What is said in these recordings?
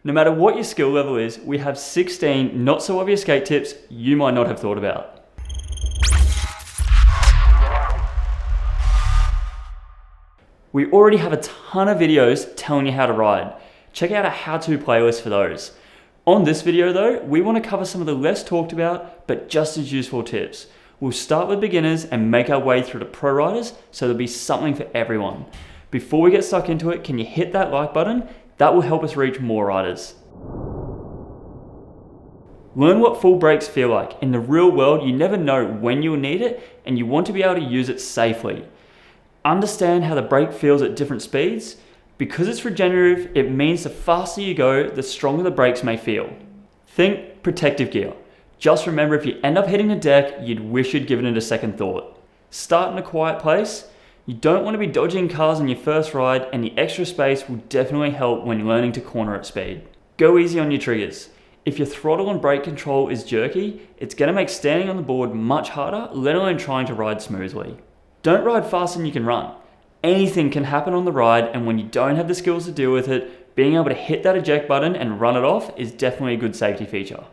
No matter what your skill level is, we have 16 not so obvious skate tips you might not have thought about. We already have a ton of videos telling you how to ride. Check out our how-to playlist for those. On this video though, we want to cover some of the less talked about, but just as useful tips. We'll start with beginners and make our way through to pro riders, so there'll be something for everyone. Before we get stuck into it, can you hit that like button? That will help us reach more riders. Learn what full brakes feel like. In the real world, you never know when you'll need it, and you want to be able to use it safely. Understand how the brake feels at different speeds. Because it's regenerative, it means the faster you go, the stronger the brakes may feel. Think protective gear. Just remember, if you end up hitting a deck, you'd wish you'd given it a second thought. Start in a quiet place. You don't want to be dodging cars on your first ride, and the extra space will definitely help when learning to corner at speed. Go easy on your triggers. If your throttle and brake control is jerky, it's going to make standing on the board much harder, let alone trying to ride smoothly. Don't ride faster than you can run. Anything can happen on the ride, and when you don't have the skills to deal with it, being able to hit that eject button and run it off is definitely a good safety feature.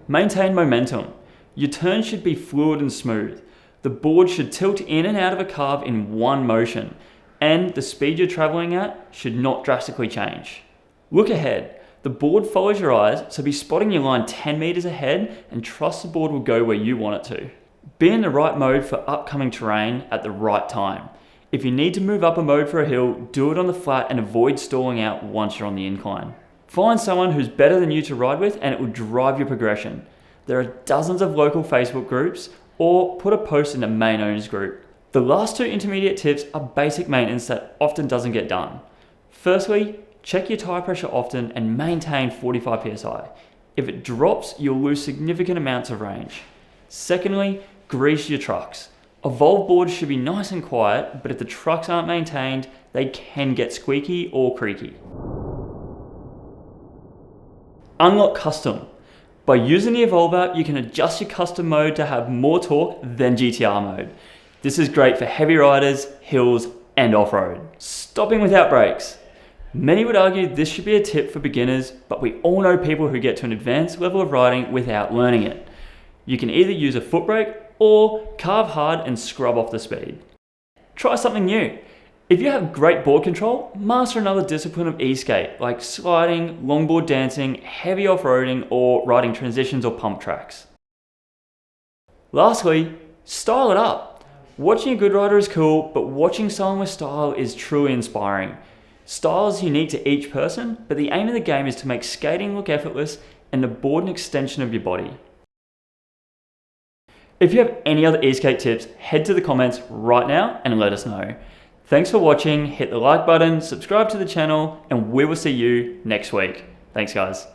Maintain momentum. Your turn should be fluid and smooth. The board should tilt in and out of a carve in one motion, and the speed you're traveling at should not drastically change. Look ahead. The board follows your eyes, so be spotting your line 10 meters ahead and trust the board will go where you want it to. Be in the right mode for upcoming terrain at the right time. If you need to move up a mode for a hill, do it on the flat and avoid stalling out once you're on the incline. Find someone who's better than you to ride with and it will drive your progression. There are dozens of local Facebook groups, or put a post in the main owners group. The last two intermediate tips are basic maintenance that often doesn't get done. Firstly, check your tire pressure often and maintain 45 psi. If it drops, you'll lose significant amounts of range. Secondly, grease your trucks. Evolve boards should be nice and quiet, but if the trucks aren't maintained, they can get squeaky or creaky. Unlock custom. By using the Evolve app, you can adjust your custom mode to have more torque than GTR mode. This is great for heavy riders, hills, and off-road. Stopping without brakes. Many would argue this should be a tip for beginners, but we all know people who get to an advanced level of riding without learning it. You can either use a foot brake or carve hard and scrub off the speed. Try something new. If you have great board control, master another discipline of e-skate like sliding, longboard dancing, heavy off-roading, or riding transitions or pump tracks. Lastly, style it up. Watching a good rider is cool, but watching someone with style is truly inspiring. Style is unique to each person, but the aim of the game is to make skating look effortless and the board an extension of your body. If you have any other e-skate tips, head to the comments right now and let us know. Thanks for watching, hit the like button, subscribe to the channel, and we will see you next week. Thanks guys.